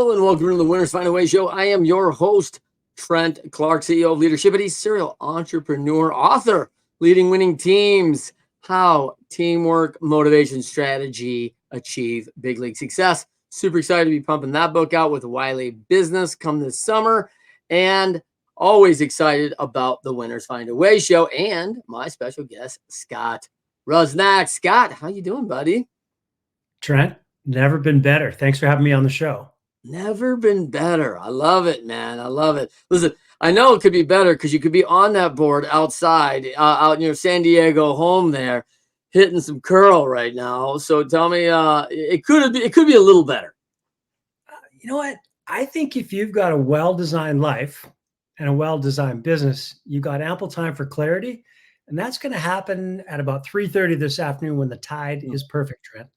Hello and welcome to the Winners Find a Way show. I am your host, Trent Clark, CEO of Leadership, and he's serial entrepreneur, author, leading winning teams, how teamwork, motivation, strategy achieve big league success. Super excited to be pumping that book out with Wiley Business come this summer, and always excited about the Winners Find a Way show and my special guest, Scott Rusnak. Scott, how you doing, buddy? Trent, never been better. Thanks for having me on the show. Never been better. I love it, man. I love it. Listen, I know it could be better because you could be on that board outside, out in your San Diego home there, hitting some curl right now. So tell me, it could be a little better. You know what? I think if you've got a well-designed life and a well-designed business, you've got ample time for clarity. And that's going to happen at about 3:30 this afternoon when the tide is perfect, Trent.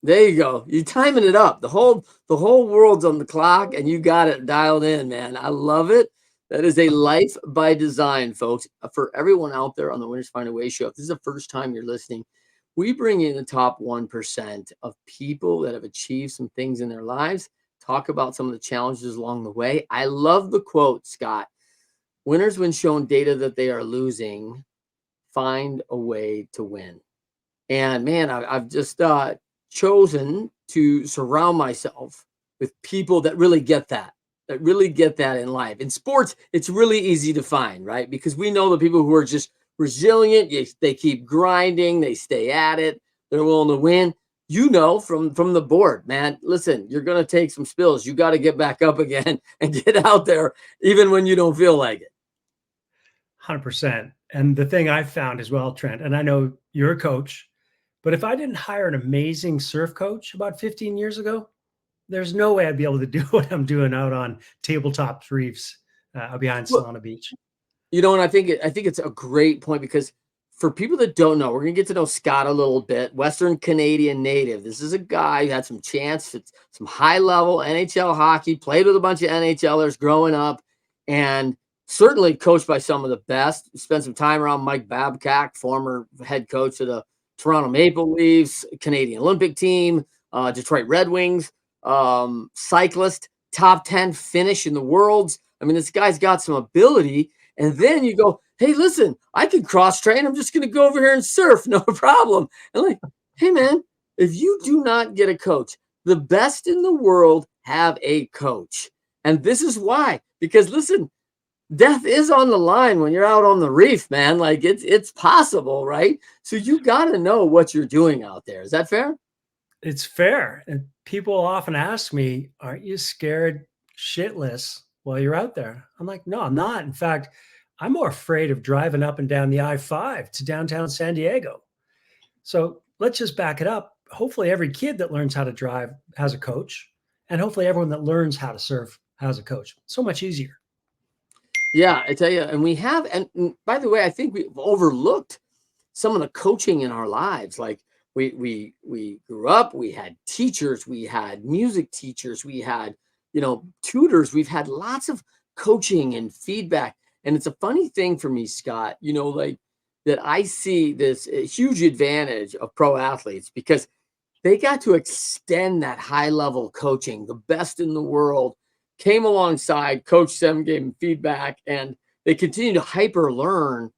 There you go. You're timing it up. The whole world's on the clock, and you got it dialed in, man. I love it. That is a life by design, folks. For everyone out there on the Winners Find a Way show, if this is the first time you're listening, we bring in the top 1% of people that have achieved some things in their lives, talk about some of the challenges along the way. I love the quote, Scott. Winners, when shown data that they are losing, find a way to win. And man, I've just chosen to surround myself with people that really get that in life. In sports, it's really easy to find, right? Because we know the people who are just resilient, they keep grinding, they stay at it, they're willing to win. You know, from the board, man, listen, you're going to take some spills. You got to get back up again and get out there, even when you don't feel like it. 100%. And the thing I've found as well, Trent, and I know you're a coach, but if I didn't hire an amazing surf coach about 15 years ago, there's no way I'd be able to do what I'm doing out on tabletop reefs behind Well, Solana Beach. you know, and I think it's a great point because for people that don't know, we're gonna get to know Scott a little bit. Western Canadian native. This is a guy who had some chance at some high level NHL hockey, played with a bunch of NHLers growing up, and certainly coached by some of the best. Spent some time around Mike Babcock, former head coach of the Toronto Maple Leafs, Canadian Olympic team, Detroit Red Wings, cyclist, top 10 finish in the worlds. I mean, this guy's got some ability. And then you go, hey, listen, I can cross train. I'm just going to go over here and surf. No problem. And like, hey, man, if you do not get a coach, the best in the world have a coach. And this is why, because listen, death is on the line when you're out on the reef, man. Like it's possible, right? So you got to know what you're doing out there. Is that fair? It's fair. And people often ask me, aren't you scared shitless while you're out there? I'm like, no, I'm not. In fact, I'm more afraid of driving up and down the I-5 to downtown San Diego. So let's just back it up. Hopefully every kid that learns how to drive has a coach, and hopefully everyone that learns how to surf has a coach. So much easier. Yeah, I tell you, and we have, and by the way, I think we've overlooked some of the coaching in our lives. Like we grew up, we had teachers, we had music teachers, we had, tutors, we've had lots of coaching and feedback. And it's a funny thing for me, Scott, like that I see this huge advantage of pro athletes because they got to extend that high level coaching. The best in the world came alongside, coached them, gave them feedback, and they continue to hyper learn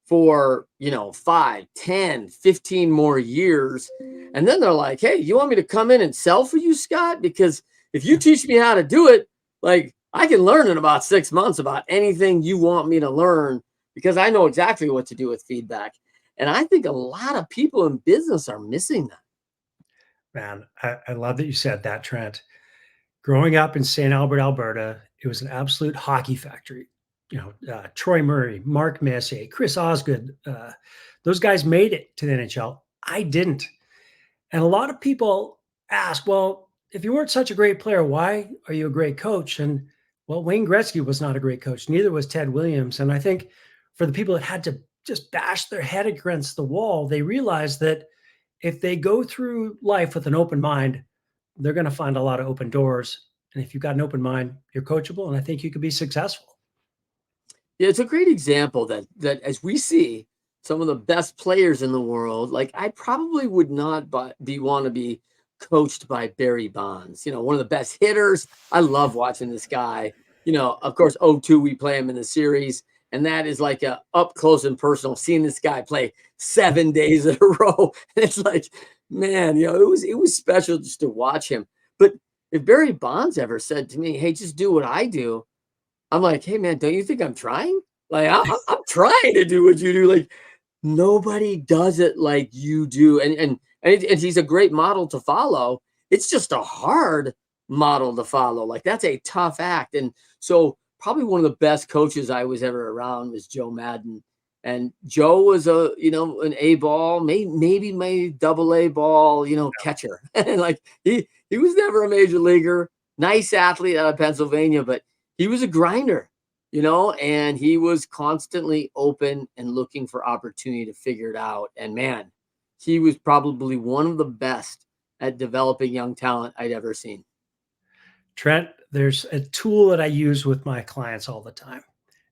for 5, 10, 15 more years. And then they're like, hey, you want me to come in and sell for you, Scott? Because if you teach me how to do it, like I can learn in about 6 months about anything you want me to learn because I know exactly what to do with feedback. And I think a lot of people in business are missing that. Man, I love that you said that, Trent. Growing up in St. Albert, Alberta, it was an absolute hockey factory. Troy Murray, Mark Messier, Chris Osgood, those guys made it to the NHL. I didn't. And a lot of people ask, well, if you weren't such a great player, why are you a great coach? And well, Wayne Gretzky was not a great coach. Neither was Ted Williams. And I think for the people that had to just bash their head against the wall, they realized that if they go through life with an open mind, they're going to find a lot of open doors. And if you've got an open mind, you're coachable. And I think you could be successful. Yeah, it's a great example that as we see some of the best players in the world, like I probably would not want to be coached by Barry Bonds, one of the best hitters. I love watching this guy. Of course, 0-2, we play him in the series. And that is like a up close and personal, seeing this guy play 7 days in a row. And it's like, man, it was special just to watch him. But if Barry Bonds ever said to me, hey, just do what I do, I'm like, hey, man, don't you think I'm trying? Like, I'm trying to do what you do. Like, nobody does it like you do. And he's a great model to follow. It's just a hard model to follow. Like, that's a tough act. And so, probably one of the best coaches I was ever around was Joe Madden. And Joe was an A ball, maybe my double A ball, catcher. And like he was never a major leaguer, nice athlete out of Pennsylvania, but he was a grinder, and he was constantly open and looking for opportunity to figure it out. And man, he was probably one of the best at developing young talent I'd ever seen. Trent, there's a tool that I use with my clients all the time.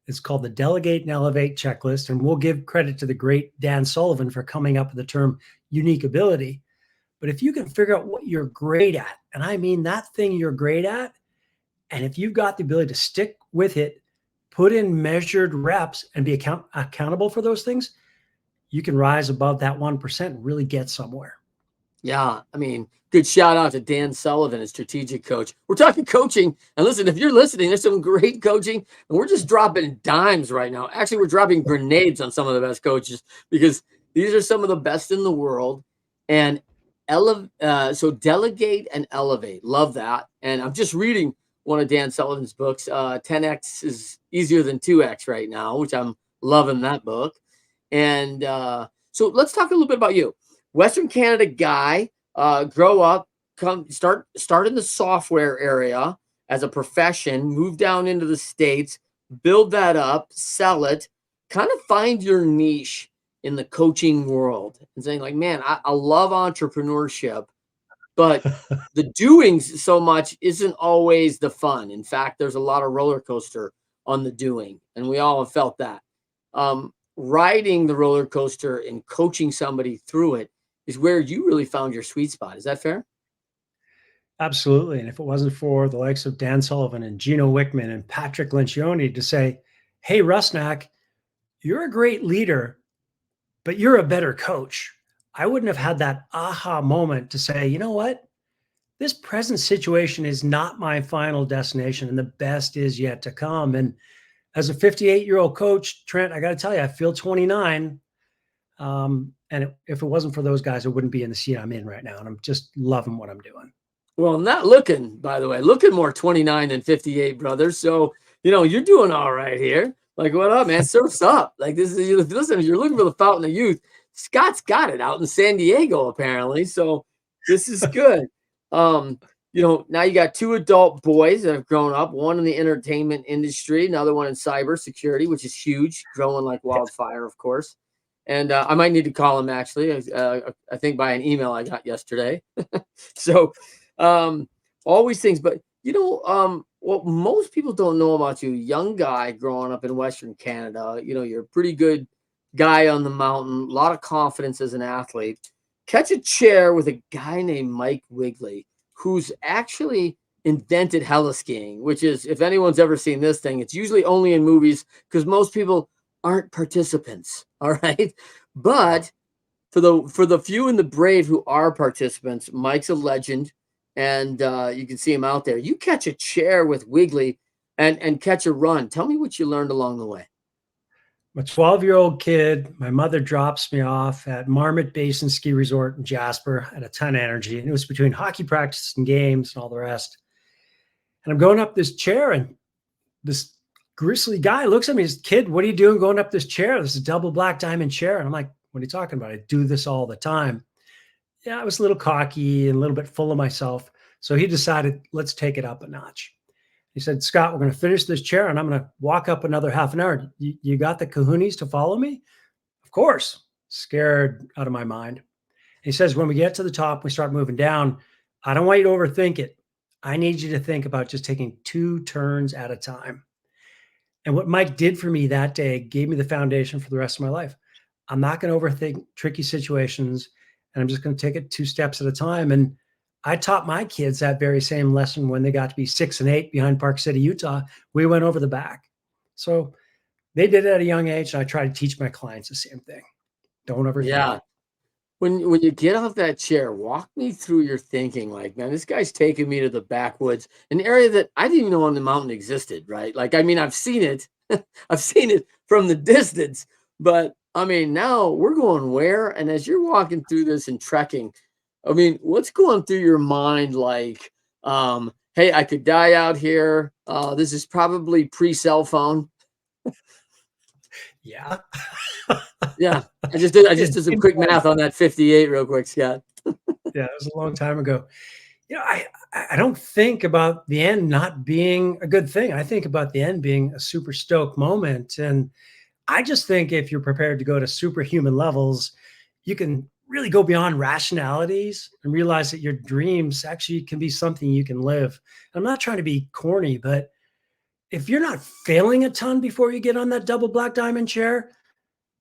It's called the Delegate and Elevate checklist. And we'll give credit to the great Dan Sullivan for coming up with the term unique ability. But if you can figure out what you're great at, and I mean that thing you're great at, and if you've got the ability to stick with it, put in measured reps and be accountable for those things, you can rise above that 1% and really get somewhere. Yeah, I mean, good shout out to Dan Sullivan, a strategic coach. We're talking coaching. And listen, if you're listening, there's some great coaching, and we're just dropping dimes right now. Actually, we're dropping grenades on some of the best coaches because these are some of the best in the world. And so delegate and elevate. Love that. And I'm just reading one of Dan Sullivan's books. 10X is easier than 2X right now, which I'm loving that book. And so let's talk a little bit about you. Western Canada guy, grow up, start in the software area as a profession, move down into the States, build that up, sell it, kind of find your niche in the coaching world and saying like, man, I love entrepreneurship, but the doings so much isn't always the fun. In fact, there's a lot of roller coaster on the doing, and we all have felt that. Riding the roller coaster and coaching somebody through it is where you really found your sweet spot. Is that fair? Absolutely. And if it wasn't for the likes of Dan Sullivan and Gino Wickman and Patrick Lencioni to say, hey, Rusnak, you're a great leader, but you're a better coach, I wouldn't have had that aha moment to say, you know what? This present situation is not my final destination, and the best is yet to come. And as a 58-year-old coach, Trent, I got to tell you, I feel 29. If it wasn't for those guys, I wouldn't be in the seat I'm in right now. And I'm just loving what I'm doing. Well, not looking, by the way, looking more 29 than 58, brothers. So, you're doing all right here. Like, what up, man? Surf's up. Like, listen, if you're looking for the fountain of youth, Scott's got it out in San Diego, apparently. So this is good. Now you got two adult boys that have grown up, one in the entertainment industry, another one in cybersecurity, which is huge, growing like wildfire, of course. And I might need to call him, actually. I think by an email I got yesterday. So all these things. But, what most people don't know about you, young guy growing up in Western Canada, you're a pretty good guy on the mountain, a lot of confidence as an athlete. Catch a chair with a guy named Mike Wigley, who's actually invented heliskiing, which is, if anyone's ever seen this thing, it's usually only in movies because most people aren't participants. All right. But for the few and the brave who are participants, Mike's a legend. And you can see him out there. You catch a chair with Wigley and catch a run. Tell me what you learned along the way. I'm a 12-year-old kid. My mother drops me off at Marmot Basin Ski Resort in Jasper. I had a ton of energy. And it was between hockey practice and games and all the rest. And I'm going up this chair, and this grizzly guy looks at me. He's, kid, what are you doing going up this chair? This is a double black diamond chair. And I'm like, what are you talking about? I do this all the time. Yeah, I was a little cocky and a little bit full of myself. So he decided, let's take it up a notch. He said, Scott, we're going to finish this chair and I'm going to walk up another half an hour. You got the kahunas to follow me? Of course. Scared out of my mind. He says, when we get to the top, we start moving down. I don't want you to overthink it. I need you to think about just taking 2 turns at a time. And what Mike did for me that day gave me the foundation for the rest of my life. I'm not going to overthink tricky situations, and I'm just going to take it 2 steps at a time. And I taught my kids that very same lesson when they got to be 6 and 8 behind Park City, Utah. We went over the back. So they did it at a young age, and I try to teach my clients the same thing. Don't overthink Yeah. it. When you get off that chair, walk me through your thinking. Like, man, this guy's taking me to the backwoods, an area that I didn't even know on the mountain existed, right? Like, I mean, I've seen it. I've seen it from the distance, but I mean, now we're going where? And as you're walking through this and trekking, I mean, what's going through your mind? Like, hey, I could die out here. This is probably pre-cell phone. Yeah. Yeah, I just did some In quick point. math on that 58 real quick, Scott. Yeah, it was a long time ago. I don't think about the end not being a good thing. I think about the end being a super stoked moment. And I just think if you're prepared to go to superhuman levels, you can really go beyond rationalities and realize that your dreams actually can be something you can live. I'm not trying to be corny, but if you're not failing a ton before you get on that double black diamond chair,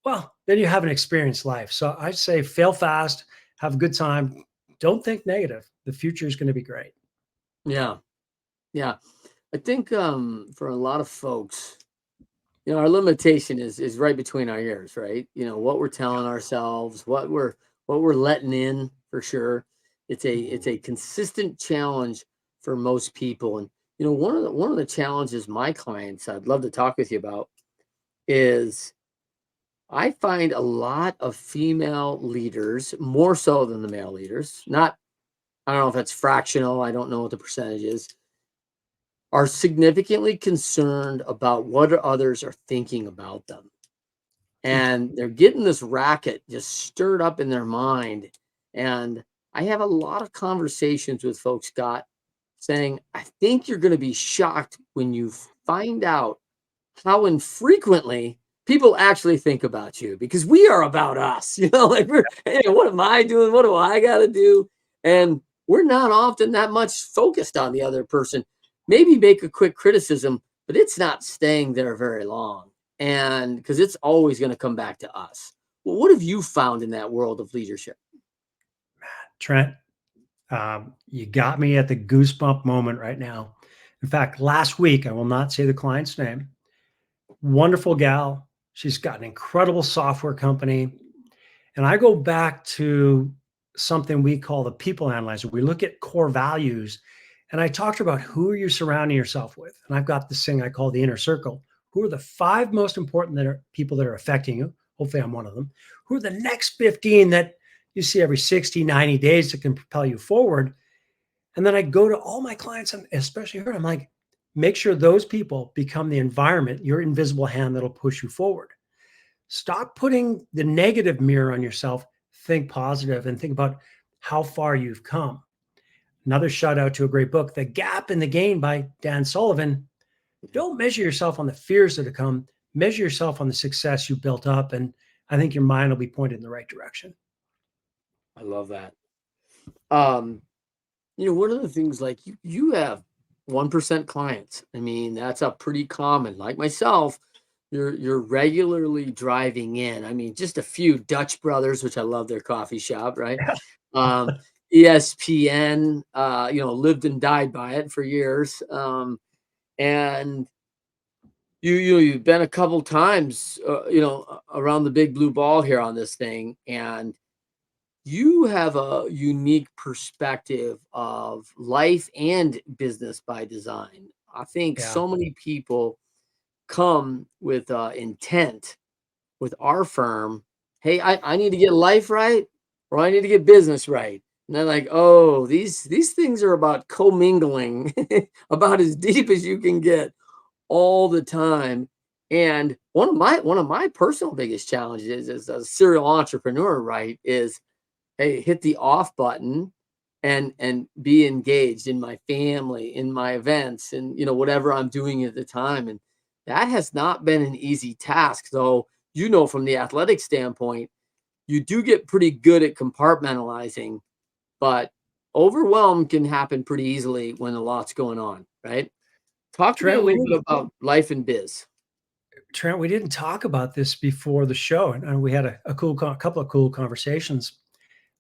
well, then you haven't experienced life. So I say fail fast, have a good time. Don't think negative. The future is going to be great. Yeah, yeah. I think for a lot of folks, our limitation is right between our ears, right? What we're telling ourselves, what we're letting in for sure. It's a consistent challenge for most people. And one of the challenges my clients I'd love to talk with you about is I find a lot of female leaders, more so than the male leaders, not I don't know if that's fractional, I don't know what the percentage is, are significantly concerned about what others are thinking about them. And they're getting this racket just stirred up in their mind. And I have a lot of conversations with folks, Scott, saying, I think you're going to be shocked when you find out how infrequently people actually think about you because we are about us, like hey, what am I doing? What do I got to do? And we're not often that much focused on the other person. Maybe make a quick criticism, but it's not staying there very long. And because it's always going to come back to us. Well, what have you found in that world of leadership? Trent, you got me at the goosebump moment right now. In fact, last week, I will not say the client's name, wonderful gal. She's got an incredible software company. And I go back to something we call the people analyzer. We look at core values. And I talked about who are you surrounding yourself with. And I've got this thing I call the inner circle. Who are the 5 most important people that are affecting you? Hopefully, I'm one of them. Who are the next 15 that you see every 60, 90 days that can propel you forward? And then I go to all my clients, and especially her, I'm like, make sure those people become the environment, your invisible hand that'll push you forward. Stop putting the negative mirror on yourself. Think positive and think about how far you've come. Another shout out to a great book, The Gap and the Gain by Dan Sullivan. Don't measure yourself on the fears that have come, measure yourself on the success you built up. And I think your mind will be pointed in the right direction. I love that. Um, one of the things like you have 1% clients. I mean, that's a pretty common. Like myself, you're regularly driving in. I mean, just a few Dutch Brothers, which I love their coffee shop, right? Um, ESPN, lived and died by it for years. And you've been a couple times, around the big blue ball here on this thing, and you have a unique perspective of life and business by design. I think Yeah. so many people come with intent with our firm. Hey, I need to get life right or I need to get business right. And they're like, oh, these things are about commingling, about as deep as you can get all the time. And one of my personal biggest challenges as a serial entrepreneur, right, is hey, hit the off button and be engaged in my family, in my events, and whatever I'm doing at the time. And that has not been an easy task, though. From the athletic standpoint, you do get pretty good at compartmentalizing, but overwhelm can happen pretty easily when a lot's going on, right? Talk to me a Trent, we little bit didn't about life and biz. Trent, we didn't talk about this before the show, and we had a couple of cool conversations.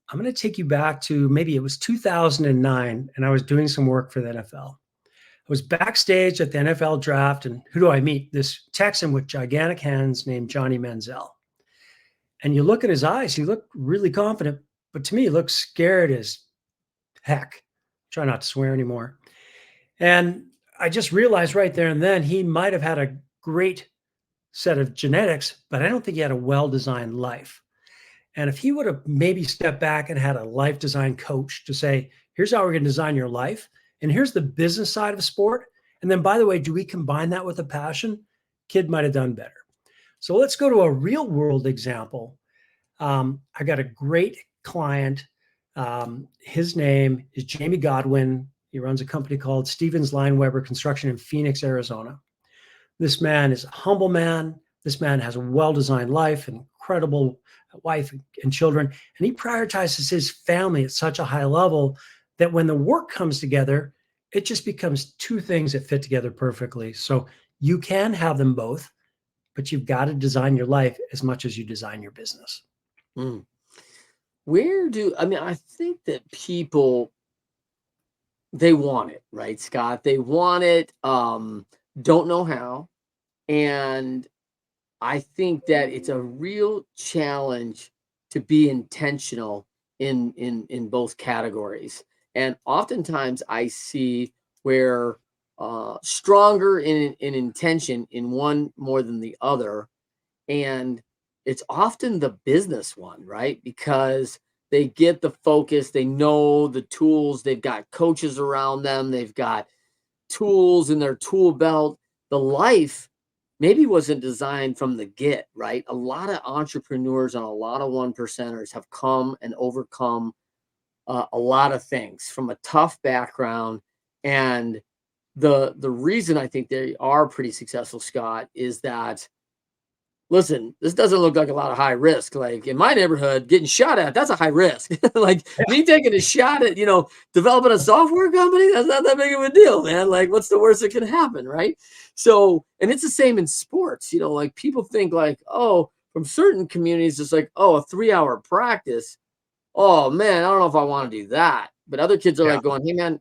I'm going to take you back to maybe it was 2009, and I was doing some work for the NFL. I was backstage at the NFL draft, and who do I meet? This Texan with gigantic hands named Johnny Manziel. And you look at his eyes, he looked really confident, but to me, he looked scared as heck. Try not to swear anymore. And I just realized right there and then he might have had a great set of genetics, but I don't think he had a well designed life. And if he would have maybe stepped back and had a life design coach to say, here's how we're going to design your life, and here's the business side of sport. And then, by the way, do we combine that with a passion? Kid might have done better. So let's go to a real world example. I got a great client. His name is Jamie Godwin. He runs a company called Stevens Lineweber Construction in Phoenix, Arizona. This man is a humble man. This man has a well-designed life, an incredible wife and children, and he prioritizes his family at such a high level that when the work comes together, it just becomes two things that fit together perfectly. So you can have them both, but you've got to design your life as much as you design your business. Mm. I think that people, they want it, right, Scott? They want it, don't know how. And I think that it's a real challenge to be intentional in both categories. And oftentimes I see where stronger in intention in one more than the other. And it's often the business one, right? Because they get the focus, they know the tools, they've got coaches around them, they've got tools in their tool belt. The life maybe wasn't designed from the get, right? A lot of entrepreneurs and a lot of one percenters have come and overcome a lot of things from a tough background. And the reason I think they are pretty successful, Scott, is that, listen, this doesn't look like a lot of high risk. Like in my neighborhood, getting shot at, that's a high risk. Like me taking a shot at, developing a software company, that's not that big of a deal, man. Like what's the worst that can happen, right? So, and it's the same in sports, like people think like, oh, from certain communities, it's like, oh, a 3-hour practice. Oh man, I don't know if I want to do that. But other kids are Yeah. like going, hey man,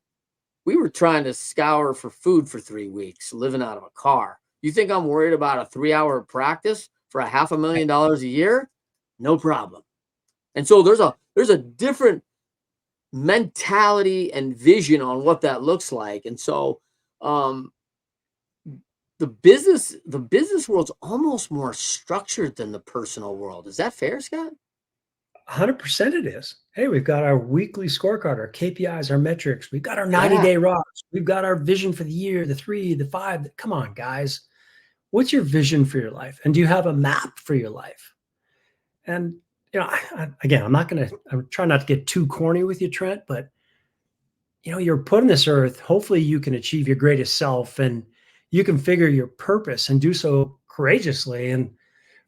we were trying to scour for food for 3 weeks, living out of a car. You think I'm worried about a 3-hour practice for a $500,000 a year? No problem. And so there's a different mentality and vision on what that looks like. And so um, the business world's almost more structured than the personal world. Is that fair, Scott? 100% it is. Hey, we've got our weekly scorecard, our KPIs, our metrics. We've got our Yeah. 90-day rocks. We've got our vision for the year, the 3, the 5. Come on, guys. What's your vision for your life? And do you have a map for your life? And, again, I'm trying not to get too corny with you, Trent, but, you're put on this earth. Hopefully you can achieve your greatest self and you can figure your purpose and do so courageously. And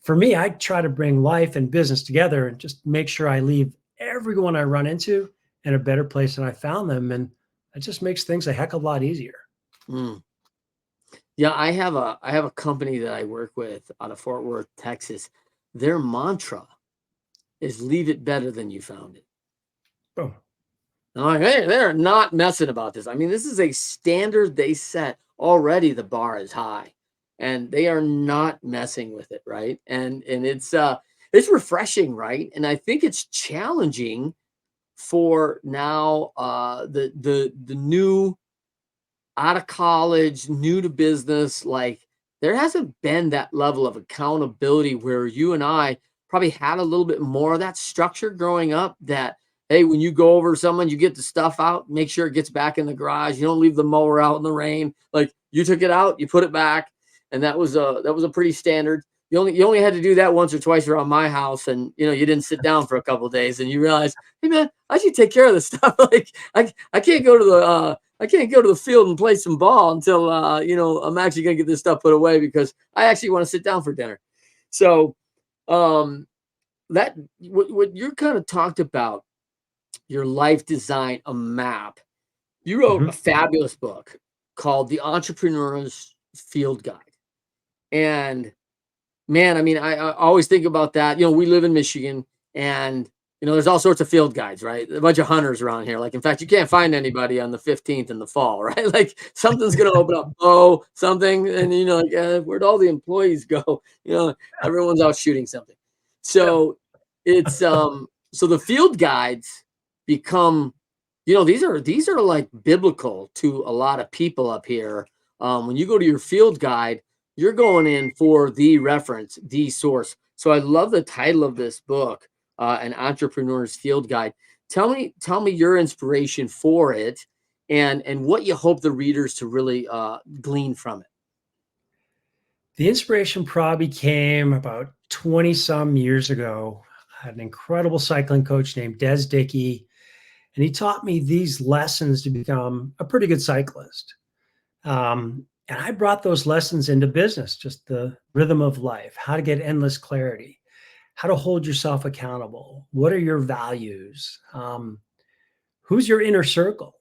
for me, I try to bring life and business together and just make sure I leave everyone I run into in a better place than I found them. And it just makes things a heck of a lot easier. Mm. Yeah, I have a company that I work with out of Fort Worth, Texas. Their mantra is leave it better than you found it. Boom. I'm like, hey, they're not messing about this. I mean, this is a standard they set. Already the bar is high and they are not messing with it, right? And it's refreshing, right? And I think it's challenging for now the new out of college, new to business, like there hasn't been that level of accountability where you and I probably had a little bit more of that structure growing up that, hey, when you go over someone, you get the stuff out, make sure it gets back in the garage. You don't leave the mower out in the rain. Like you took it out, you put it back. And that was a pretty standard. You only had to do that once or twice around my house, and you didn't sit down for a couple of days, and you realize, hey man, I should take care of this stuff. Like I can't go to the field and play some ball until I'm actually gonna get this stuff put away because I actually want to sit down for dinner. So um, that what you're kind of talked about your life design a map. You wrote a Mhm. fabulous book called The Entrepreneur's Field Guide, and man, I mean, I always think about that. We live in Michigan, and there's all sorts of field guides, right? A bunch of hunters around here. Like, in fact, you can't find anybody on the 15th in the fall, right? Like something's going to open up, something. And, like, where'd all the employees go? Everyone's out shooting something. So it's, so the field guides become, these are like biblical to a lot of people up here. When you go to your field guide, you're going in for the reference, the source. So I love the title of this book, An Entrepreneur's Field Guide. Tell me your inspiration for it, and what you hope the readers to really glean from it. The inspiration probably came about 20 some years ago. I had an incredible cycling coach named Des Dickey, and he taught me these lessons to become a pretty good cyclist. And I brought those lessons into business, just the rhythm of life, how to get endless clarity, how to hold yourself accountable. What are your values? Who's your inner circle?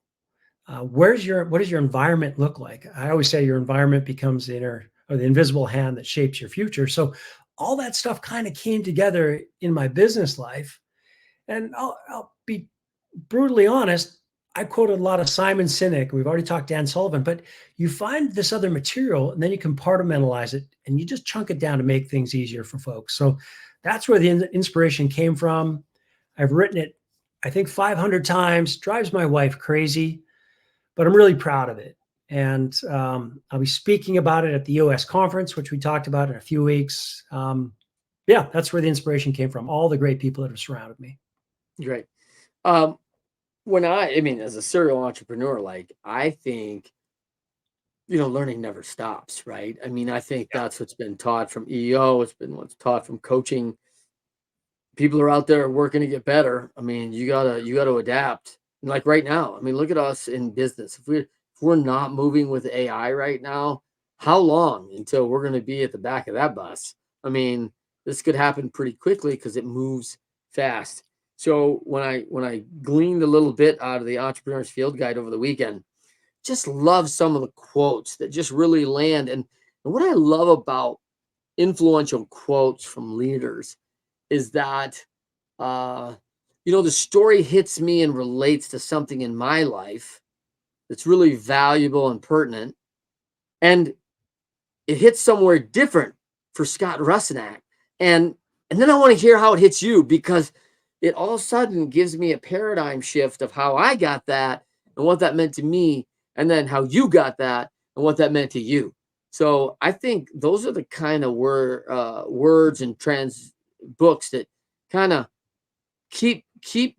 What does your environment look like? I always say your environment becomes the inner or the invisible hand that shapes your future. So all that stuff kind of came together in my business life. And I'll be brutally honest, I quoted a lot of Simon Sinek. We've already talked Dan Sullivan, but you find this other material and then you compartmentalize it and you just chunk it down to make things easier for folks. So that's where the inspiration came from. I've written it, I think 500 times, drives my wife crazy, but I'm really proud of it. And I'll be speaking about it at the US conference, which we talked about in a few weeks. Yeah, that's where the inspiration came from. All the great people that have surrounded me. Great. Um, I mean, as a serial entrepreneur, like, I think, learning never stops, right? I mean, I think that's what's been taught from EO. It's been what's taught from coaching. People are out there working to get better. I mean, you gotta adapt. And like right now, I mean, look at us in business. If we're not moving with AI right now, how long until we're going to be at the back of that bus? I mean, this could happen pretty quickly because it moves fast. So when I gleaned a little bit out of the Entrepreneur's Field Guide over the weekend, just love some of the quotes that just really land. And what I love about influential quotes from leaders is that uh, the story hits me and relates to something in my life that's really valuable and pertinent, and it hits somewhere different for Scott Rusnak, and then I want to hear how it hits you, because it all of a sudden gives me a paradigm shift of how I got that and what that meant to me, and then how you got that and what that meant to you. So I think those are the kind of words and trans books that kind of keep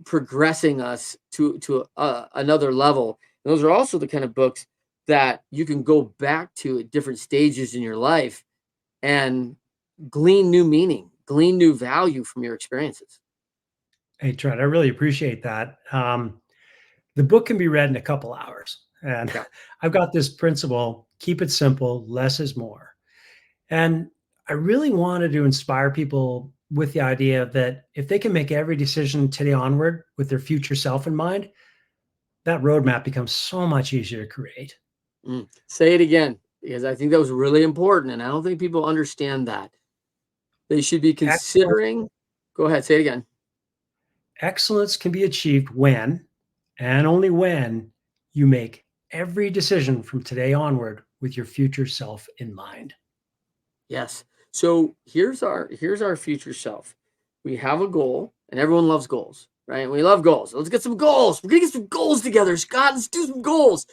progressing us to another level. And those are also the kind of books that you can go back to at different stages in your life and glean new meaning, glean new value from your experiences. Hey, Trent, I really appreciate that. The book can be read in a couple hours. And Yeah. I've got this principle, keep it simple, less is more. And I really wanted to inspire people with the idea that if they can make every decision today onward with their future self in mind, that roadmap becomes so much easier to create. Say it again, because I think that was really important, and I don't think people understand that. They should be Excellence, considering. Go ahead, say it again. excellence can be achieved when and only when you make every decision from today onward with your future self in mind. Yes. So here's our future self. We have a goal, and everyone loves goals, right? We love goals. Let's get some goals. We're gonna get some goals together, Scott. Let's do some goals.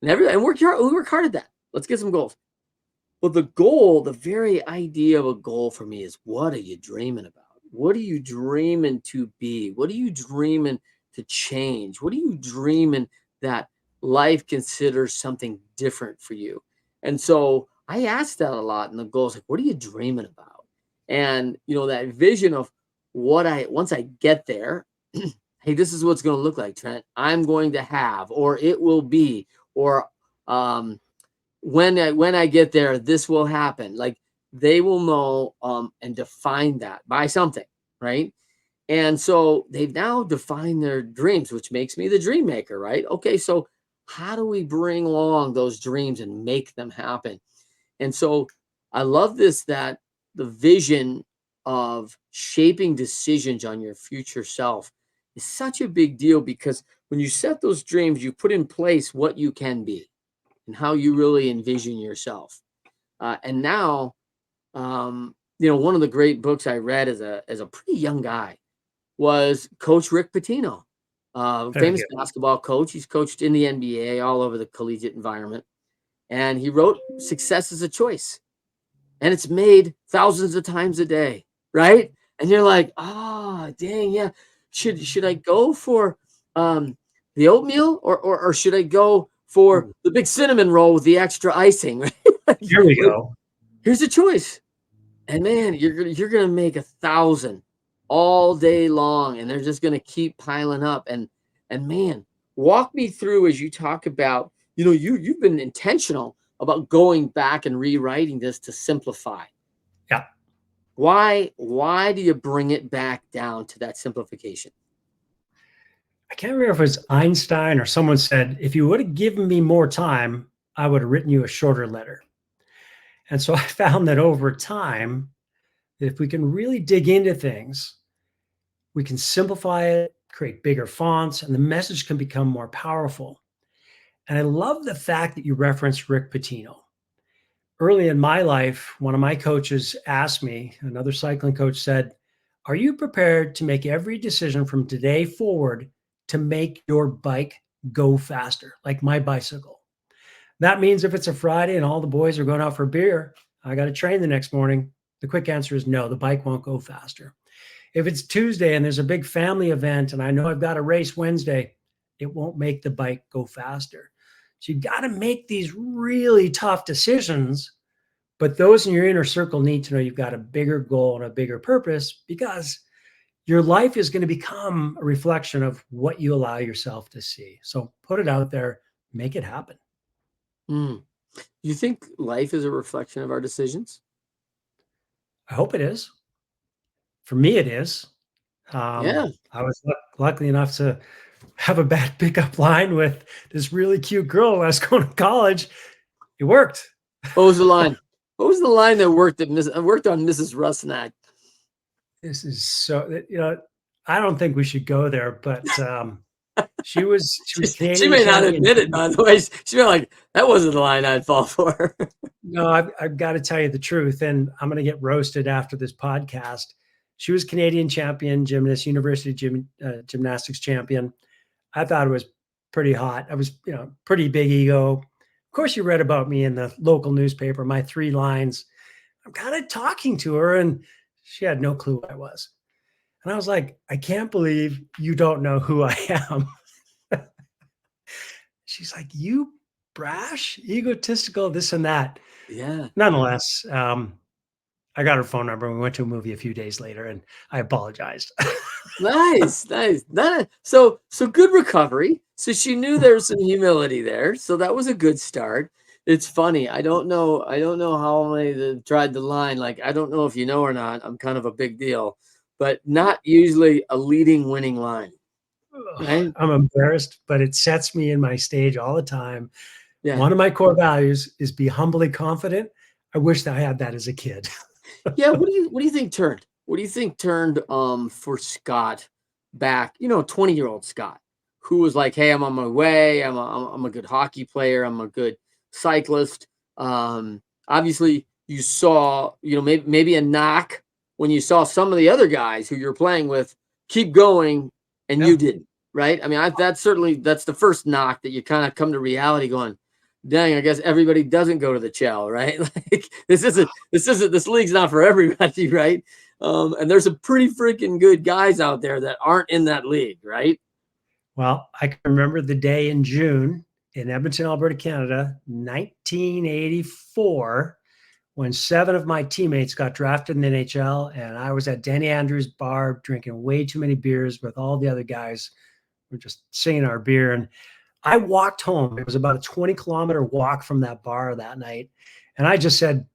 And we work hard at that. Let's get some goals. But the goal, the very idea of a goal for me is, what are you dreaming about? What are you dreaming to be? What are you dreaming to change? What are you dreaming that life considers something different for you? And so I ask that a lot in the goals, like, what are you dreaming about? And that vision of what I once I get there, hey, this is what's going to look like, Trent. I'm going to have, or it will be, or um, when I get there, this will happen. Like, they will know and define that by something, right? And so they've now defined their dreams, which makes me the dream maker, right? Okay, so how do we bring along those dreams and make them happen? And so I love this, that the vision of shaping decisions on your future self is such a big deal, because when you set those dreams, you put in place what you can be and how you really envision yourself. And now, one of the great books I read as a pretty young guy was Coach Rick Pitino, Very famous good. basketball coach. He's coached in the NBA, all over the collegiate environment, and he wrote "Success is a Choice," and it's made thousands of times a day, right? And you're like, ah, dang, yeah. Should I go for um, the oatmeal, or should I go for Ooh, the big cinnamon roll with the extra icing? Right? here we Like, go. here's a choice, and man, you're gonna make 1,000 all day long, and they're just gonna keep piling up. And man, walk me through as you talk about, you've been intentional about going back and rewriting this to simplify. Yeah. Why do you bring it back down to that simplification? I can't remember if it was Einstein or someone said, if you would have given me more time, I would have written you a shorter letter. And so I found that over time, that if we can really dig into things, we can simplify it, create bigger fonts, and the message can become more powerful. And I love the fact that you referenced Rick Pitino. Early in my life, one of my coaches asked me, another cycling coach said, "Are you prepared to make every decision from today forward to make your bike go faster, like my bicycle? That means if it's a Friday and all the boys are going out for beer, I got to train the next morning." The quick answer is no, the bike won't go faster. If it's Tuesday and there's a big family event and I know I've got a race Wednesday, it won't make the bike go faster. So you got to make these really tough decisions, but those in your inner circle need to know you've got a bigger goal and a bigger purpose, because your life is going to become a reflection of what you allow yourself to see. So put it out there, make it happen. Mm. You think life is a reflection of our decisions? I hope it is. For me, it is. Yeah. I was lucky enough to have a bad pickup line with this really cute girl when I was going to college. It worked. What was the line? What was the line that worked on Mrs. Rusnak? This is so, I don't think we should go there, but she was She Canadian may not champion. admit it, by the way. She may like, that wasn't the line I'd fall for. No, I've got to tell you the truth, and I'm going to get roasted after this podcast. She was Canadian champion gymnast, university gymnastics champion. I thought it was pretty hot. I was, pretty big ego. Of course, you read about me in the local newspaper, my 3 lines. I'm kind of talking to her, and she had no clue who I was. And I was like, I can't believe you don't know who I am. She's like, you brash, egotistical, this and that. Yeah. Nonetheless, I got her phone number and we went to a movie a few days later and I apologized. Nice, nice. So good recovery. So she knew there was some humility there. So that was a good start. It's funny. I don't know how many that tried the line. Like, I don't know if you know or not. I'm kind of a big deal, but not usually a leading winning line, Ugh, right? I'm embarrassed, but it sets me in my stage all the time. Yeah. One of my core values is be humbly confident. I wish that I had that as a kid. Yeah, what do you think turned? What do you think turned for Scott back, 20-year-old Scott, who was like, "Hey, I'm on my way. I'm a good hockey player. I'm a good cyclist." Obviously you saw, maybe a knock when you saw some of the other guys who you're playing with keep going and you Yeah. didn't, right? I mean, that's the first knock that you kind of come to reality going, dang, I guess everybody doesn't go to the Chell, right? Like, this league's not for everybody, right? And there's some pretty freaking good guys out there that aren't in that league, right? Well, I can remember the day in June in Edmonton, Alberta, Canada, 1984, when 7 of my teammates got drafted in the NHL, and I was at Danny Andrews' bar drinking way too many beers with all the other guys. We're just singing our beer. And I walked home. It was about a 20-kilometer walk from that bar that night. And I just said,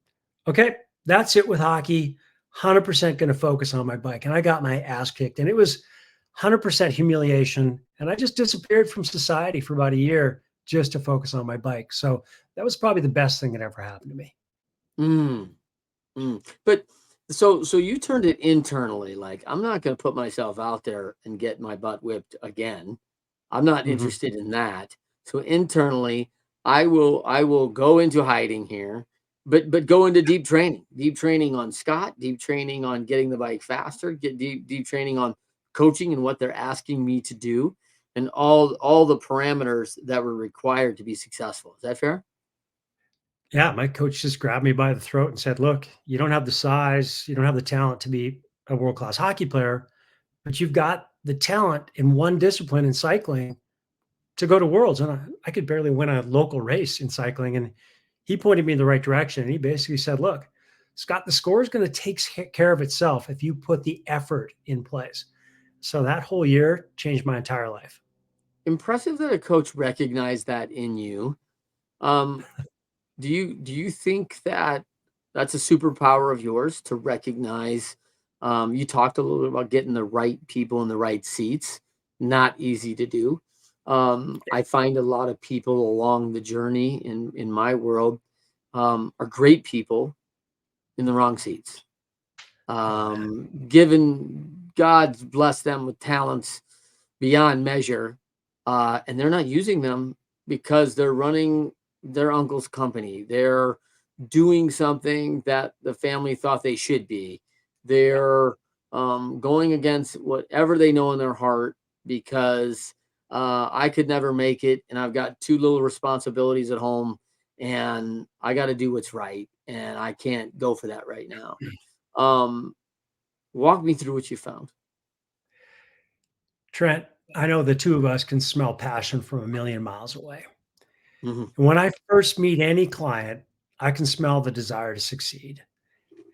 okay, that's it with hockey. 100% going to focus on my bike. And I got my ass kicked. And it was 100% humiliation. And I just disappeared from society for about a year just to focus on my bike. So that was probably the best thing that ever happened to me. Mm, mm. But So you turned it internally. Like, I'm not going to put myself out there and get my butt whipped again. I'm not Mhm. interested in that. So internally, I will go into hiding here, but go into deep training on Scott, deep training on getting the bike faster, get deep training on coaching and what they're asking me to do, and all the parameters that were required to be successful. Is that fair? Yeah, my coach just grabbed me by the throat and said, "Look, you don't have the size, you don't have the talent to be a world-class hockey player, but you've got the talent in one discipline in cycling to go to worlds." And I could barely win a local race in cycling. And he pointed me in the right direction. And he basically said, "Look, Scott, the score is going to take care of itself if you put the effort in place." So that whole year changed my entire life. Impressive that a coach recognized that in you. Um, do you think that that's a superpower of yours to recognize? You talked a little bit about getting the right people in the right seats. Not easy to do. I find a lot of people along the journey in my world are great people in the wrong seats. Oh, man. Given God's blessed them with talents beyond measure, and they're not using them because they're running their uncle's company. They're doing something that the family thought they should be. Yeah. They're going against whatever they know in their heart because I could never make it, and I've got two little responsibilities at home, and I got to do what's right, and I can't go for that right now. Um, Walk me through what you found. Trent, I know the two of us can smell passion from a million miles away. Mhm. And when I first meet any client, I can smell the desire to succeed.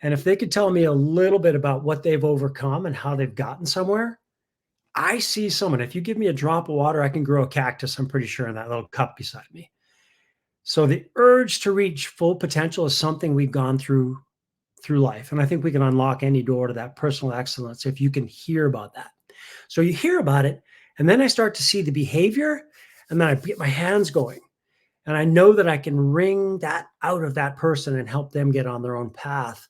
And if they could tell me a little bit about what they've overcome and how they've gotten somewhere, I see someone. If you give me a drop of water, I can grow a cactus, I'm pretty sure, in that little cup beside me. So the urge to reach full potential is something we've gone through life. And I think we can unlock any door to that personal excellence if you can hear about that. So you hear about it, and then I start to see the behavior, and then I get my hands going. And I know that I can wring that out of that person and help them get on their own path.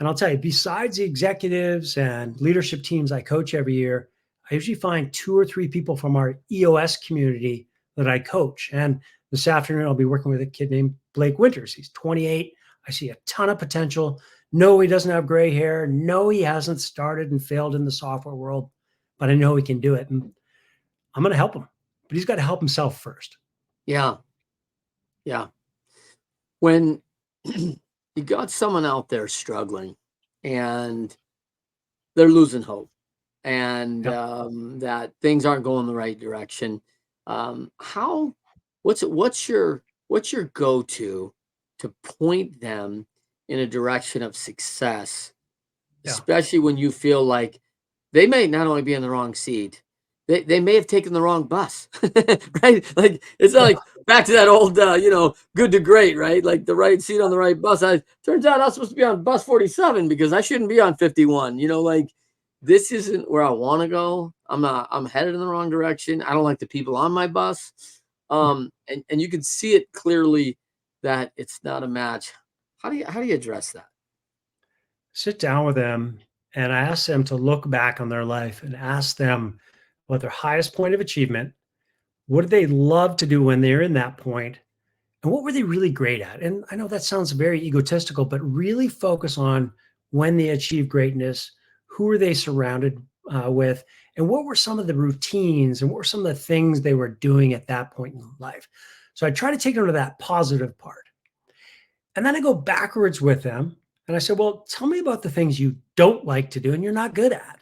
And I'll tell you, besides the executives and leadership teams I coach every year, I usually find two or three people from our EOS community that I coach. And this afternoon, I'll be working with a kid named Blake Winters. He's 28. I see a ton of potential. No, he doesn't have gray hair. No, he hasn't started and failed in the software world, but I know he can do it. And I'm going to help him, but he's got to help himself first. Yeah, yeah. When you got someone out there struggling and they're losing hope and Yep. that things aren't going the right direction, how what's your go-to to point them in a direction of success, Yeah. especially when you feel like they may not only be in the wrong seat, they may have taken the wrong bus, right? Like it's not Yeah. like back to that old, good to great, right? Like the right seat on the right bus. I turns out I'm supposed to be on bus 47 because I shouldn't be on 51. Like this isn't where I want to go. I'm headed in the wrong direction. I don't like the people on my bus. And you can see it clearly that it's not a match. How do you address that? Sit down with them and I ask them to look back on their life and ask them what their highest point of achievement, what did they love to do when they're in that point, and what were they really great at? And I know that sounds very egotistical, but really focus on when they achieved greatness, who were they surrounded with, and what were some of the routines and what were some of the things they were doing at that point in life. So I try to take them to that positive part. And then I go backwards with them and I say, well, tell me about the things you don't like to do and you're not good at.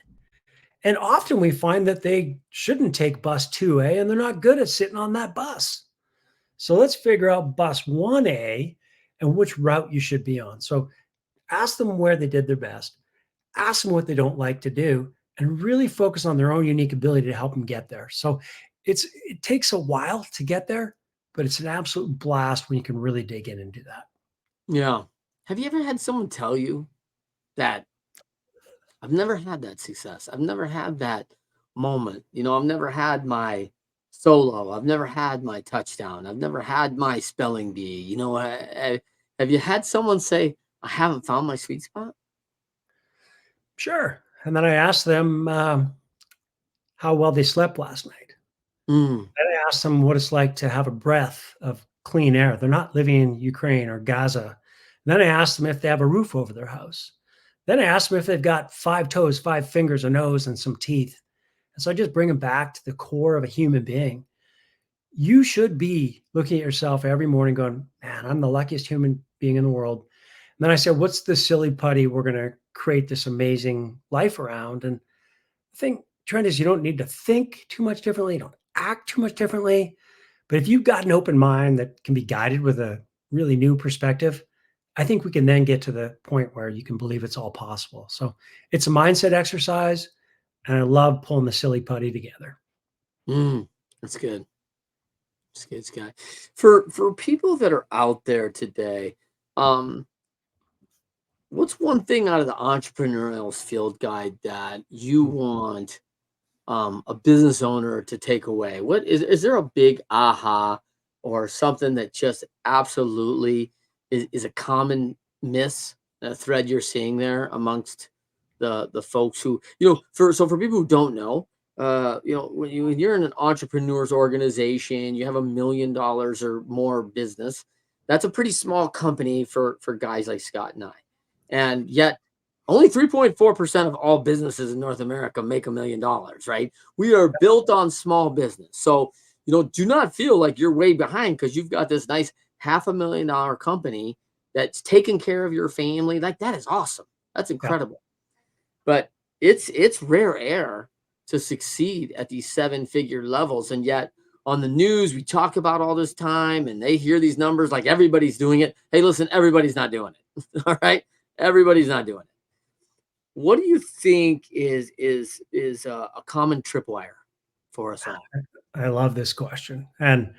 And often we find that they shouldn't take bus 2A and they're not good at sitting on that bus. So let's figure out bus 1A and which route you should be on. So ask them where they did their best, ask them what they don't like to do, and really focus on their own unique ability to help them get there. So it takes a while to get there, but it's an absolute blast when you can really dig in and do that. Yeah. Have you ever had someone tell you that I've never had that success? I've never had that moment. I've never had my solo. I've never had my touchdown. I've never had my spelling bee. Have you had someone say, I haven't found my sweet spot? Sure. And then I asked them how well they slept last night. Mm, Then I asked them what it's like to have a breath of clean air. They're not living in Ukraine or Gaza. And then I asked them if they have a roof over their house. Then I asked them if they've got 5 toes, 5 fingers, a nose, and some teeth. And so I just bring them back to the core of a human being. You should be looking at yourself every morning going, man, I'm the luckiest human being in the world. And then I said, what's the silly putty we're going to create this amazing life around? And the thing, Trent, is you don't need to think too much differently. You don't act too much differently. But if you've got an open mind that can be guided with a really new perspective, I think we can then get to the point where you can believe it's all possible. So it's a mindset exercise. And I love pulling the silly putty together. mm, that's good. That's good, Scott. For people that are out there today, um, what's one thing out of the entrepreneurial field guide that you want a business owner to take away? What is there a big aha or something that just absolutely is a common miss, a thread you're seeing there amongst the folks who, for people who don't know, when you're in an entrepreneur's organization, you have $1 million or more business. That's a pretty small company for guys like Scott and I, and yet only 3.4% of all businesses in North America make $1 million, right? We are built on small business. So, do not feel like you're way behind because you've got this nice $500,000 company that's taking care of your family. Like that is awesome. That's Yeah. incredible. But it's rare air to succeed at these seven-figure levels. And yet on the news, we talk about all this time and they hear these numbers like everybody's doing it. Hey, listen, everybody's not doing it. All right. Everybody's not doing it. What do you think is a common tripwire for us all? I love this question. And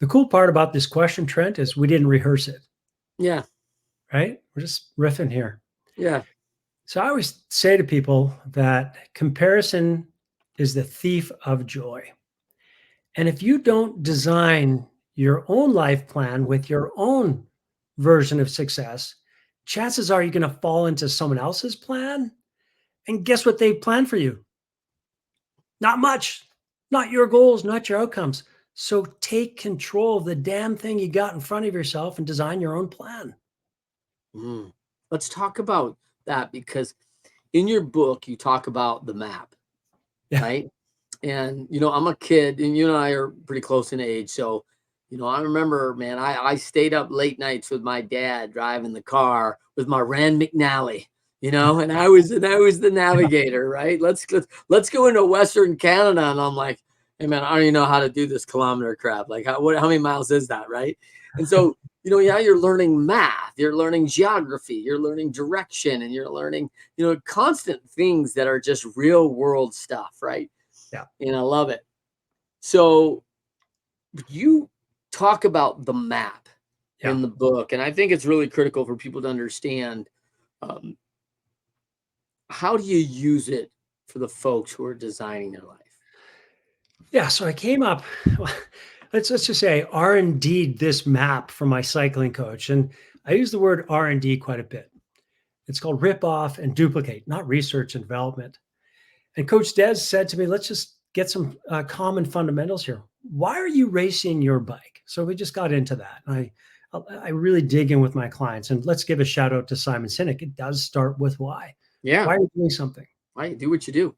the cool part about this question, Trent, is we didn't rehearse it, Yeah, right? We're just riffing here. yeah. So I always say to people that comparison is the thief of joy. And if you don't design your own life plan with your own version of success, chances are you're going to fall into someone else's plan. And guess what they've planned for you? Not much, not your goals, not your outcomes. So take control of the damn thing you got in front of yourself and design your own plan. Mm. Let's talk about that because in your book you talk about the map, Yeah. right? And I'm a kid, and you and I are pretty close in age. So, I remember, man, I stayed up late nights with my dad driving the car with my Rand McNally, and I was the navigator, right? Let's go into Western Canada, and I'm like, hey man, I don't even know how to do this kilometer crap. Like, how many miles is that, right? And so, yeah, you're learning math, you're learning geography, you're learning direction, and you're learning, constant things that are just real world stuff, right? Yeah. And I love it. So you talk about the map Yeah. in the book, and I think it's really critical for people to understand, um, how do you use it for the folks who are designing their life? Yeah. So I came up, let's just say R&D this map from my cycling coach. And I use the word R&D quite a bit. It's called rip off and duplicate, not research and development. And Coach Des said to me, let's just get some common fundamentals here. Why are you racing your bike? So we just got into that. And I really dig in with my clients. And let's give a shout out to Simon Sinek. It does start with why. Yeah, Why are you doing something? right. Do what you do.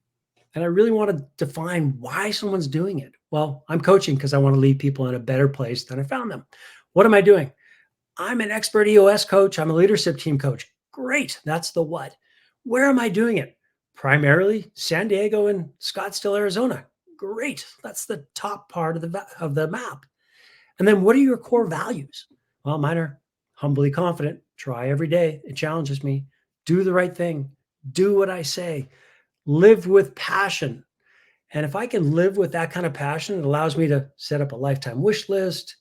And I really want to define why someone's doing it. Well, I'm coaching because I want to leave people in a better place than I found them. What am I doing? I'm an expert EOS coach. I'm a leadership team coach. Great. That's the what. Where am I doing it? Primarily San Diego and Scottsdale, Arizona. Great. That's the top part of the map. And then what are your core values? Well, mine are humbly confident, try every day. It challenges me. Do the right thing. Do what I say. Live with passion. And if I can live with that kind of passion, it allows me to set up a lifetime wish list,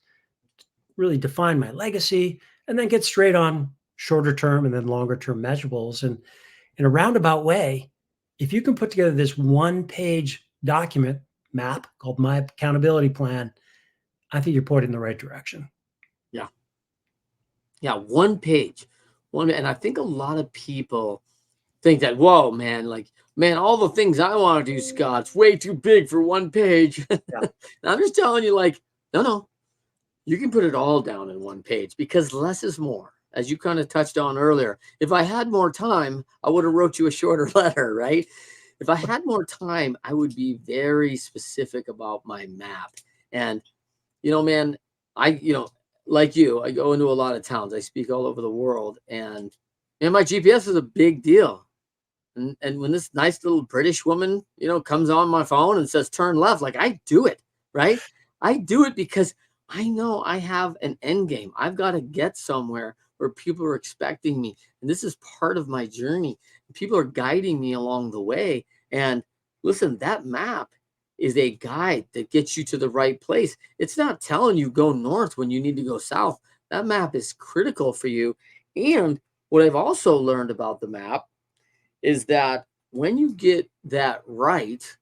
really define my legacy, and then get straight on shorter term and then longer term measurables. And in a roundabout way, if you can put together this 1 page document map called My Accountability Plan, I think you're pointing in the right direction. Yeah. Yeah. One page. And I think a lot of people think that, whoa, man, like, man, all the things I want to do, Scott, it's way too big for one page. Yeah. I'm just telling you, like, no, no, you can put it all down in one page because less is more. As you kind of touched on earlier, if I had more time, I would have wrote you a shorter letter, right? If I had more time, I would be very specific about my map. And, man, like you, I go into a lot of towns. I speak all over the world. And, man, my GPS is a big deal. And when this nice little British woman, comes on my phone and says turn left, like I do it, right? I do it because I know I have an end game. I've got to get somewhere where people are expecting me. And this is part of my journey. People are guiding me along the way. And listen, that map is a guide that gets you to the right place. It's not telling you go north when you need to go south. That map is critical for you. And what I've also learned about the map is that when you get that right,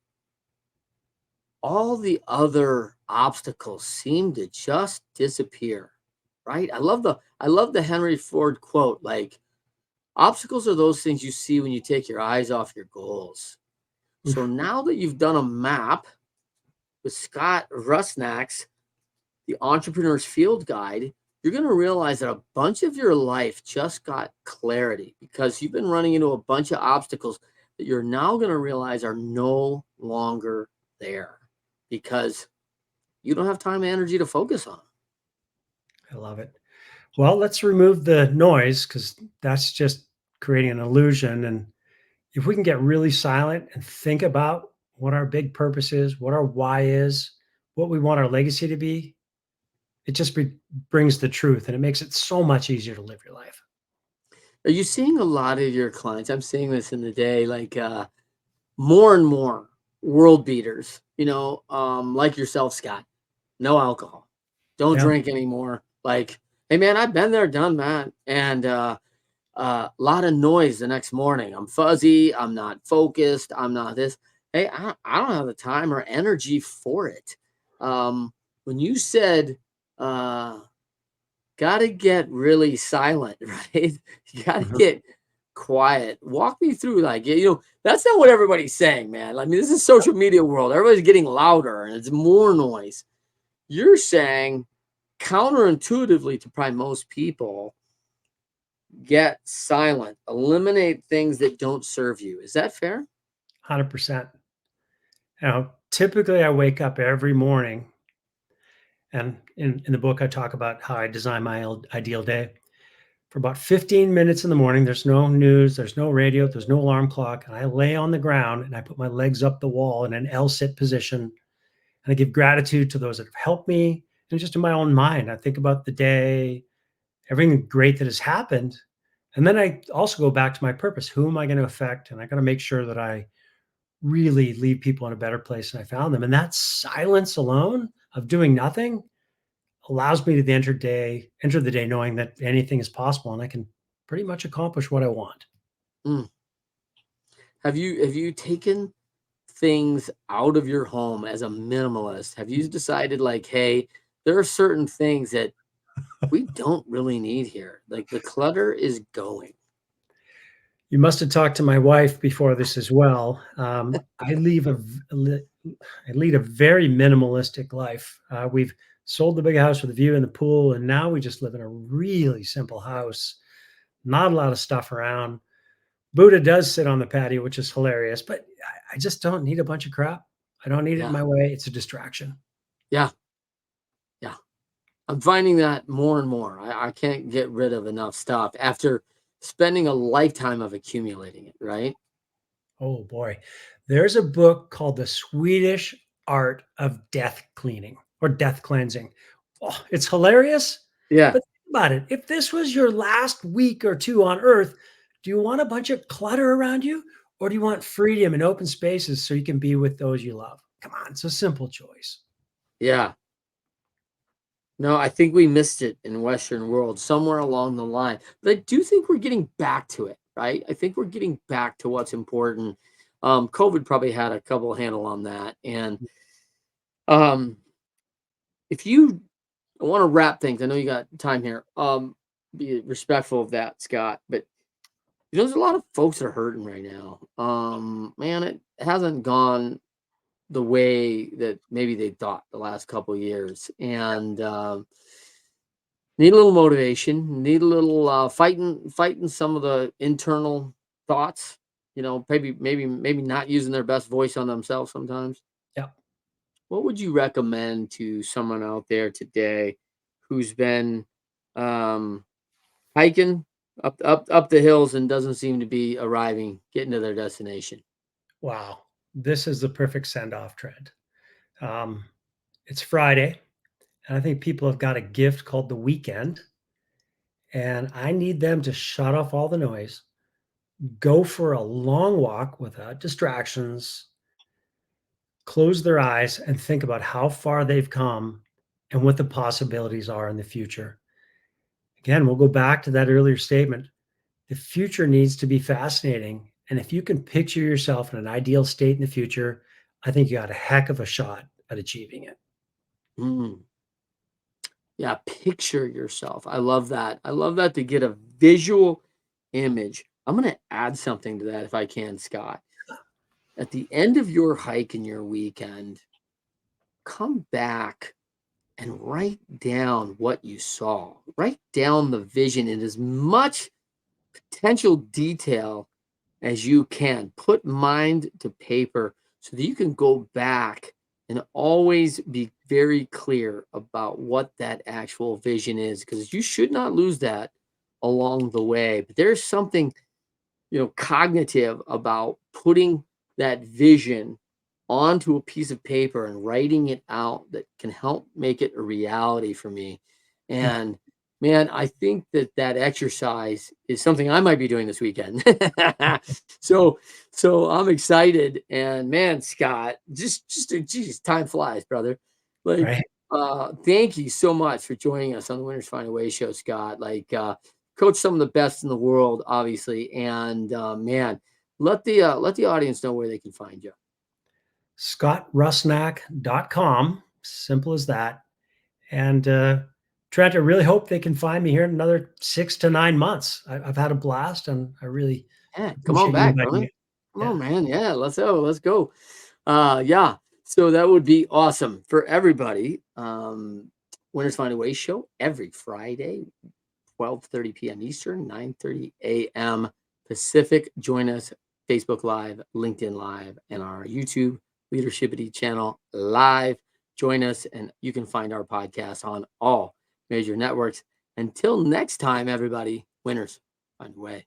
all the other obstacles seem to just disappear. Right? I love the Henry Ford quote, like obstacles are those things you see when you take your eyes off your goals. So Oof. now that you've done a map with Scott Rusnak's The Entrepreneur's Field Guide, you're going to realize that a bunch of your life just got clarity because you've been running into a bunch of obstacles that you're now going to realize are no longer there because you don't have time and energy to focus on. I love it. Well, let's remove the noise because that's just creating an illusion. And if we can get really silent and think about what our big purpose is, what our why is, what we want our legacy to be, it just brings the truth and it makes it so much easier to live your life. Are you seeing a lot of your clients? I'm seeing this in the day, like more and more world beaters, like yourself, Scott. No alcohol. Don't Yeah. drink anymore. Like, hey man, I've been there, done that. And a lot of noise the next morning. I'm fuzzy. I'm not focused. I'm not this. Hey, I don't have the time or energy for it. When you said, uh, got to get really silent, right? You got to Mhm. get quiet. Walk me through, like, that's not what everybody's saying, man. I mean, this is social media world. Everybody's getting louder and it's more noise. You're saying counterintuitively to probably most people, get silent, eliminate things that don't serve you. Is that fair? 100%. Now, typically I wake up every morning and in the book I talk about how I design my ideal day. For about 15 minutes in the morning, there's no news, there's no radio, there's no alarm clock, and I lay on the ground and I put my legs up the wall in an L sit position and I give gratitude to those that have helped me and just in my own mind. I think about the day, everything great that has happened. And then I also go back to my purpose. Who am I going to affect? And I got to make sure that I really leave people in a better place than I found them. And that silence alone of doing nothing allows me to enter the day knowing that anything is possible and I can pretty much accomplish what I want. Mm. Have you taken things out of your home as a minimalist? Have you decided, like, hey, there are certain things that we don't really need here. Like the clutter is going. You must have talked to my wife before this as well. I lead a very minimalistic life. We've sold the big house with a view in the pool, and now we just live in a really simple house. Not a lot of stuff around. Buddha does sit on the patio, which is hilarious, but I just don't need a bunch of crap. I don't need it in Yeah. my way. It's a distraction. Yeah. Yeah. I'm finding that more and more. I can't get rid of enough stuff after spending a lifetime of accumulating it, right? Oh boy. There's a book called The Swedish Art of Death Cleaning or Death Cleansing. Oh, it's hilarious. Yeah. But think about it. If this was your last week or two on earth, do you want a bunch of clutter around you or do you want freedom and open spaces so you can be with those you love? Come on, it's a simple choice. Yeah. No, I think we missed it in Western world somewhere along the line. But I do think we're getting back to it, right? I think we're getting back to what's important. COVID probably had a couple handle on that. And um, if you want to wrap things, I know you got time here. Be respectful of that, Scott. But There's a lot of folks that are hurting right now. Man, it hasn't gone the way that maybe they thought the last couple of years, and need a little motivation, need a little fighting some of the internal thoughts. Maybe not using their best voice on themselves sometimes. Yeah. What would you recommend to someone out there today who's been um, hiking up the hills and doesn't seem to be getting to their destination? Wow. This is the perfect send off, Trent. Um, it's Friday, and I think people have got a gift called the weekend. And I need them to shut off all the noise, go for a long walk without distractions, close their eyes, and think about how far they've come and what the possibilities are in the future. Again, we'll go back to that earlier statement. The future needs to be fascinating. And if you can picture yourself in an ideal state in the future, I think you got a heck of a shot at achieving it. Mm. Yeah, picture yourself. I love that. I love that, to get a visual image. I'm going to add something to that if I can, Scott. At the end of your hike and your weekend, come back and write down what you saw. Write down the vision in as much potential detail as you can. Put mind to paper so that you can go back and always be very clear about what that actual vision is, because you should not lose that along the way. But there's something, cognitive about putting that vision onto a piece of paper and writing it out that can help make it a reality for me. Hmm. And man, I think that exercise is something I might be doing this weekend. so, so I'm excited. And man, Scott, geez, time flies, brother. Like, Right. thank you so much for joining us on the Winners Find a Way show, Scott. Coach some of the best in the world, obviously. And man, let the audience know where they can find you. ScottRusnak.com. Simple as that. And Trent, I really hope they can find me here in another 6 to 9 months. I've had a blast, and I really Yeah, come on appreciate you back, inviting brother. me. Come Yeah. on, man. Yeah, let's go. Yeah. So that would be awesome for everybody. Winners Find a Way show every Friday, 12:30 p.m. Eastern, 9:30 a.m. Pacific. Join us Facebook Live, LinkedIn Live, and our YouTube Leadershipity channel live. Join us, and you can find our podcast on all major networks. Until next time, everybody, winners find a way.